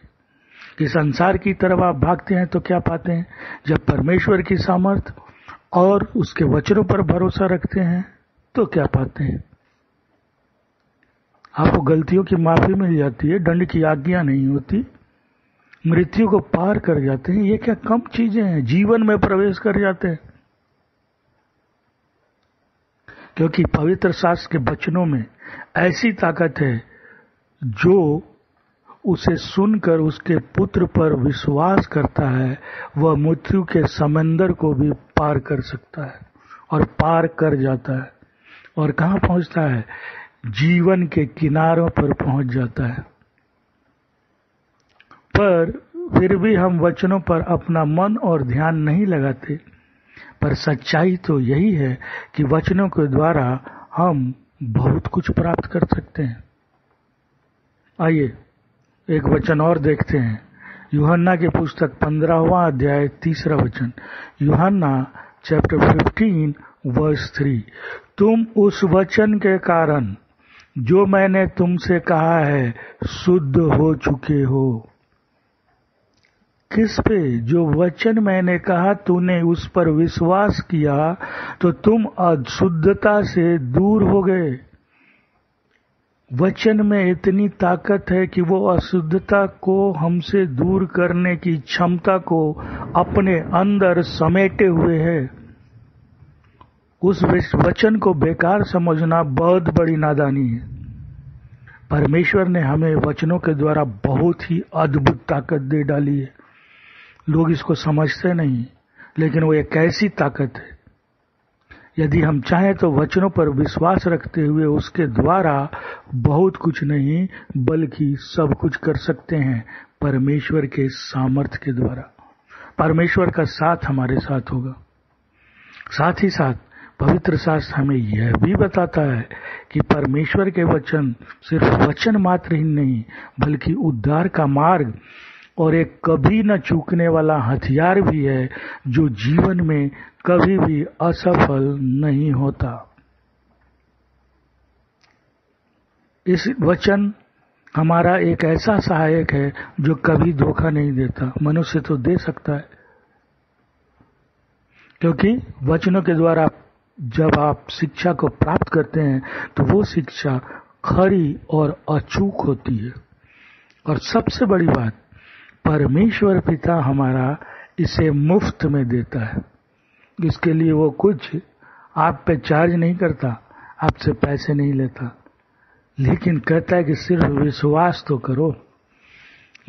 कि संसार की तरफ आप भागते हैं तो क्या पाते हैं? जब परमेश्वर की सामर्थ और उसके वचनों पर भरोसा रखते हैं तो क्या पाते हैं? आपको गलतियों की माफी मिल जाती है, दंड की आज्ञा नहीं होती, मृत्यु को पार कर जाते हैं। ये क्या कम चीजें हैं? जीवन में प्रवेश कर जाते हैं। क्योंकि पवित्र शास्त्र के वचनों में ऐसी ताकत है जो उसे सुनकर उसके पुत्र पर विश्वास करता है, वह मृत्यु के समंदर को भी पार कर सकता है और पार कर जाता है। और कहाँ पहुंचता है? जीवन के किनारों पर पहुंच जाता है। पर फिर भी हम वचनों पर अपना मन और ध्यान नहीं लगाते। पर सच्चाई तो यही है कि वचनों के द्वारा हम बहुत कुछ प्राप्त कर सकते हैं। आइए एक वचन और देखते हैं। यूहन्ना की पुस्तक 15वां अध्याय 3 वचन। यूहन्ना चैप्टर 15 वर्स 3। तुम उस वचन के कारण जो मैंने तुमसे कहा है शुद्ध हो चुके हो। किस पे? जो वचन मैंने कहा तूने उस पर विश्वास किया तो तुम अशुद्धता से दूर हो गए। वचन में इतनी ताकत है कि वो अशुद्धता को हमसे दूर करने की क्षमता को अपने अंदर समेटे हुए है। उस वचन को बेकार समझना बहुत बड़ी नादानी है। परमेश्वर ने हमें वचनों के द्वारा बहुत ही अद्भुत ताकत दे डाली है। लोग इसको समझते नहीं, लेकिन वो एक ऐसी ताकत है, यदि हम चाहें तो वचनों पर विश्वास रखते हुए उसके द्वारा बहुत कुछ नहीं बल्कि सब कुछ कर सकते हैं। परमेश्वर के सामर्थ्य के द्वारा परमेश्वर का साथ हमारे साथ होगा। साथ ही साथ पवित्र शास्त्र हमें यह भी बताता है कि परमेश्वर के वचन सिर्फ वचन मात्र ही नहीं बल्कि उद्धार का मार्ग और एक कभी न चूकने वाला हथियार भी है, जो जीवन में कभी भी असफल नहीं होता। इस वचन हमारा एक ऐसा सहायक है जो कभी धोखा नहीं देता। मनुष्य तो दे सकता है, क्योंकि वचनों के द्वारा जब आप शिक्षा को प्राप्त करते हैं तो वो शिक्षा खरी और अचूक होती है। और सबसे बड़ी बात, परमेश्वर पिता हमारा इसे मुफ्त में देता है। इसके लिए वो कुछ आप पे चार्ज नहीं करता, आपसे पैसे नहीं लेता, लेकिन कहता है कि सिर्फ विश्वास तो करो,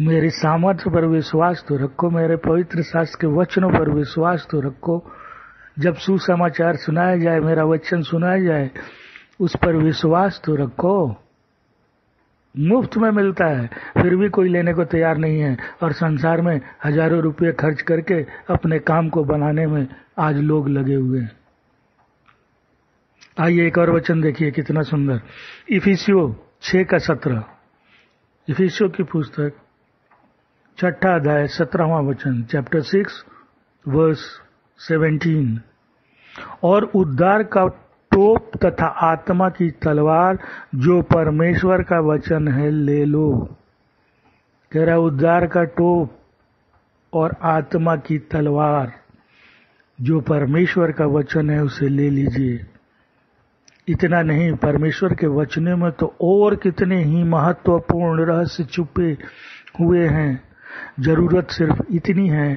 मेरी सामर्थ्य पर विश्वास तो रखो, मेरे पवित्र शास्त्र के वचनों पर विश्वास तो रखो। जब सुसमाचार सुनाया जाए, मेरा वचन सुनाया जाए, उस पर विश्वास तो रखो। मुफ्त में मिलता है, फिर भी कोई लेने को तैयार नहीं है। और संसार में हजारों रुपये खर्च करके अपने काम को बनाने में आज लोग लगे हुए हैं। आइए एक और वचन देखिए, कितना सुंदर। इफिसियों 6:17। इफिसियों की पुस्तक 6 अध्याय 17वां वचन, चैप्टर 6 वर्स 17। और उद्धार का टोप तथा आत्मा की तलवार जो परमेश्वर का वचन है ले लो। कह रहा उद्धार का टोप और आत्मा की तलवार जो परमेश्वर का वचन है उसे ले लीजिए। इतना नहीं, परमेश्वर के वचनों में तो और कितने ही महत्वपूर्ण रहस्य छुपे हुए हैं। जरूरत सिर्फ इतनी है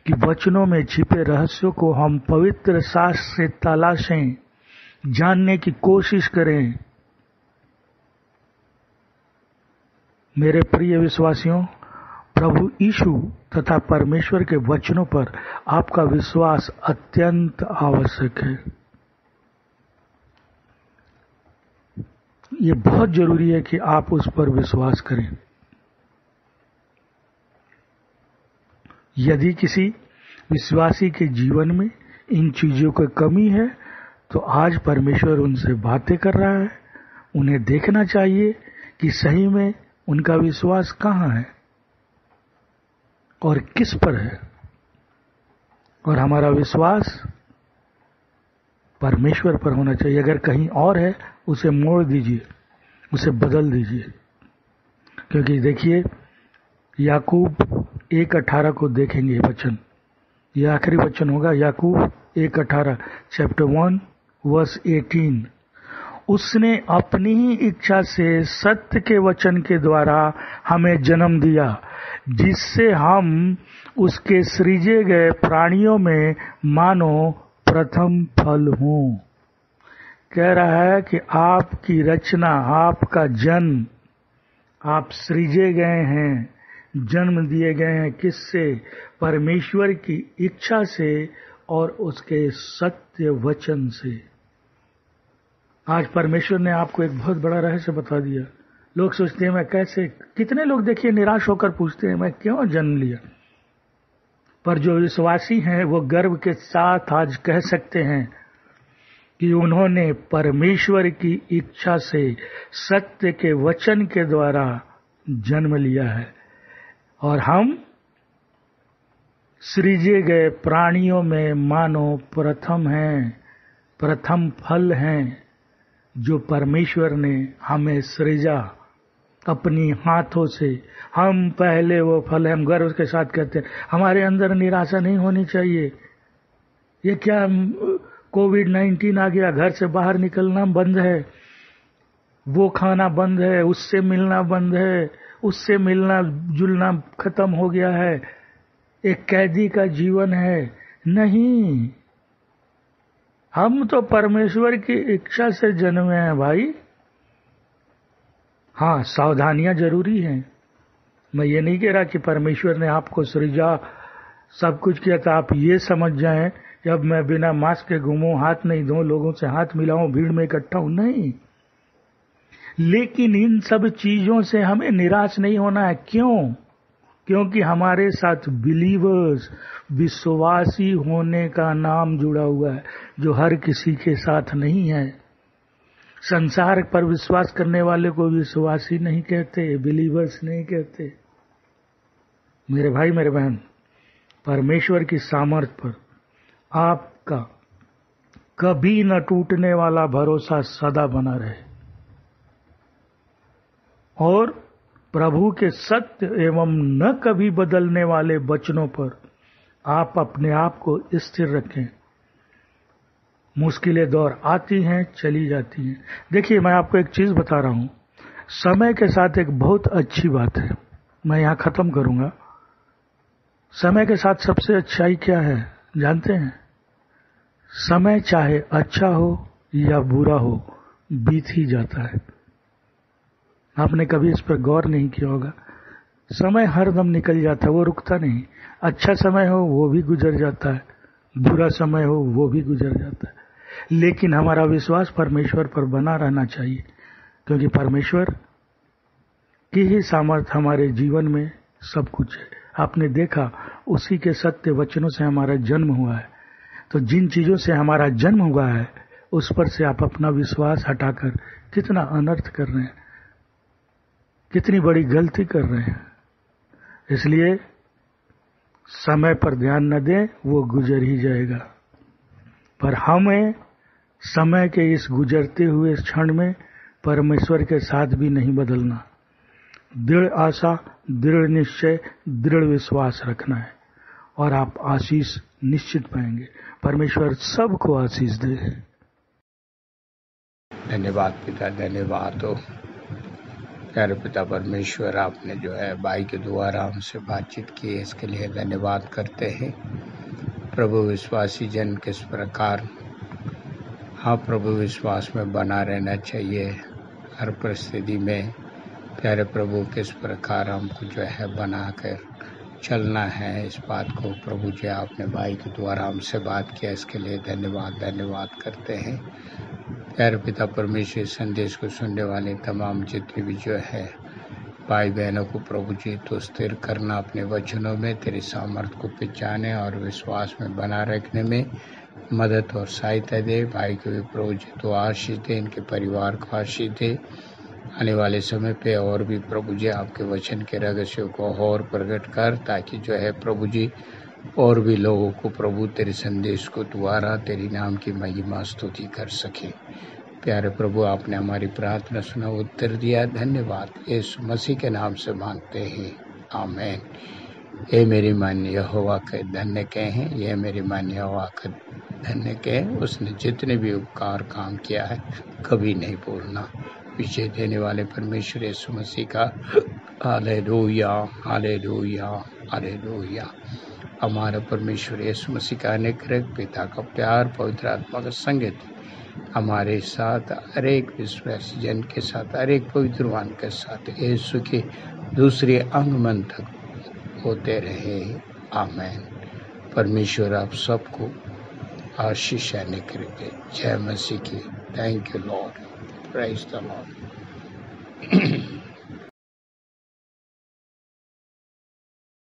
कि वचनों में छिपे रहस्यों को हम पवित्र शास्त्र से तलाशें, जानने की कोशिश करें। मेरे प्रिय विश्वासियों, प्रभु यीशु तथा परमेश्वर के वचनों पर आपका विश्वास अत्यंत आवश्यक है। ये बहुत जरूरी है कि आप उस पर विश्वास करें। यदि किसी विश्वासी के जीवन में इन चीजों की कमी है तो आज परमेश्वर उनसे बातें कर रहा है। उन्हें देखना चाहिए कि सही में उनका विश्वास कहाँ है और किस पर है। और हमारा विश्वास परमेश्वर पर होना चाहिए। अगर कहीं और है उसे मोड़ दीजिए, उसे बदल दीजिए। क्योंकि देखिए याकूब 1:18 को देखेंगे ये वचन, ये आखिरी वचन होगा। याकूब 1:18 चैप्टर 1 वर्स 18। उसने अपनी ही इच्छा से सत्य के वचन के द्वारा हमें जन्म दिया, जिससे हम उसके सृजे गए प्राणियों में मानो प्रथम फल हों। कह रहा है कि आपकी रचना, आपका जन्म, आप सृजे गए हैं, जन्म दिए गए हैं। किससे? परमेश्वर की इच्छा से और उसके सत्य वचन से। आज परमेश्वर ने आपको एक बहुत बड़ा रहस्य बता दिया। लोग सोचते हैं मैं कैसे, कितने लोग देखिए निराश होकर पूछते हैं मैं क्यों जन्म लिया। पर जो विश्वासी हैं वो गर्व के साथ आज कह सकते हैं कि उन्होंने परमेश्वर की इच्छा से सत्य के वचन के द्वारा जन्म लिया है। और हम सृजे गए प्राणियों में मानो प्रथम हैं, प्रथम फल हैं, जो परमेश्वर ने हमें सृजा अपनी हाथों से। हम पहले वो फल हैं। हम गर्व के साथ कहते हैं। हमारे अंदर निराशा नहीं होनी चाहिए। ये क्या कोविड-19 आ गया, घर से बाहर निकलना बंद है, वो खाना बंद है, उससे मिलना बंद है, उससे मिलना जुलना खत्म हो गया है, एक कैदी का जीवन है। नहीं, हम तो परमेश्वर की इच्छा से जन्मे हैं भाई। हाँ, सावधानियां जरूरी हैं। मैं ये नहीं कह रहा कि परमेश्वर ने आपको सृजा, सब कुछ किया था आप ये समझ जाएं कि अब मैं बिना मास्क के घूमूं, हाथ नहीं धोऊं, लोगों से हाथ मिलाऊं, भीड़ में इकट्ठा हूं। नहीं, लेकिन इन सब चीजों से हमें निराश नहीं होना है। क्यों? क्योंकि हमारे साथ बिलीवर्स, विश्वासी होने का नाम जुड़ा हुआ है, जो हर किसी के साथ नहीं है। संसार पर विश्वास करने वाले को विश्वासी नहीं कहते, बिलीवर्स नहीं कहते। मेरे भाई मेरे बहन, परमेश्वर की सामर्थ पर आपका कभी न टूटने वाला भरोसा सदा बना रहे और प्रभु के सत्य एवं न कभी बदलने वाले वचनों पर आप अपने आप को स्थिर रखें। मुश्किलें दौर आती हैं, चली जाती हैं। देखिए, मैं आपको एक चीज बता रहा हूं, समय के साथ एक बहुत अच्छी बात है, मैं यहां खत्म करूंगा। समय के साथ सबसे अच्छाई क्या है जानते हैं? समय चाहे अच्छा हो या बुरा हो, बीत ही जाता है। आपने कभी इस पर गौर नहीं किया होगा। समय हरदम निकल जाता है, वो रुकता नहीं। अच्छा समय हो वो भी गुजर जाता है, बुरा समय हो वो भी गुजर जाता है। लेकिन हमारा विश्वास परमेश्वर पर बना रहना चाहिए, क्योंकि परमेश्वर की ही सामर्थ हमारे जीवन में सब कुछ है। आपने देखा, उसी के सत्य वचनों से हमारा जन्म हुआ है। तो जिन चीजों से हमारा जन्म हुआ है उस पर से आप अपना विश्वास हटाकर कितना अनर्थ कर रहे हैं, कितनी बड़ी गलती कर रहे हैं। इसलिए समय पर ध्यान न दें, वो गुजर ही जाएगा। पर हमें समय के इस गुजरते हुए क्षण में परमेश्वर के साथ भी नहीं बदलना। दृढ़ आशा, दृढ़ निश्चय, दृढ़ विश्वास रखना है और आप आशीष निश्चित पाएंगे। परमेश्वर सबको आशीष दे। धन्यवाद पिता, धन्यवाद हो प्यारे पिता परमेश्वर। आपने जो है भाई के द्वारा हमसे बातचीत की है, इसके लिए धन्यवाद करते हैं। प्रभु, विश्वासी जन किस प्रकार हाँ प्रभु विश्वास में बना रहना चाहिए हर परिस्थिति में। प्यारे प्रभु, किस प्रकार हमको जो है बनाकर चलना है, इस बात को प्रभु जी आपने भाई के द्वारा हमसे बात किया, इसके लिए धन्यवाद करते हैं। प्यारे पिता परमेश्वर, संदेश को सुनने वाले तमाम जितने भी जो है भाई बहनों को प्रभु जी तो स्थिर करना अपने वचनों में, तेरी सामर्थ को पहचाने और विश्वास में बना रखने में मदद और सहायता दे। भाई को भी प्रभु जी तो आशीष दे, इनके परिवार को आशीष दे। आने वाले समय पे और भी प्रभु जी आपके वचन के रहस्यों को और प्रकट कर, ताकि जो है प्रभु जी और भी लोगों को प्रभु तेरे संदेश को द्वारा तेरी नाम की महिमा स्तुति कर सके। प्यारे प्रभु, आपने हमारी प्रार्थना सुना, उत्तर दिया, धन्यवाद। यीशु मसीह के नाम से मांगते हैं, आमीन। ये मेरी मान यहोवा के धन्य के हैं, ये मेरी मान यहोवा के धन्य के हैं। उसने जितने भी उपकार काम किया है कभी नहीं भूलना। विजय देने वाले परमेश्वर यीशु मसीह का हालेलुया, हालेलुया, हालेलुया। हमारा परमेश्वर यीशु मसीह का अनुग्रह, पिता का प्यार, पवित्र आत्मा का संगति हमारे साथ, हर एक विश्वासी जन के साथ, हर एक पवित्रवान के साथ यीशु के दूसरे अंगमन तक होते रहे, आमीन। परमेश्वर आप सबको आशीष अनुग्रह दे। जय मसीह की। Thank you Lord, praise the Lord.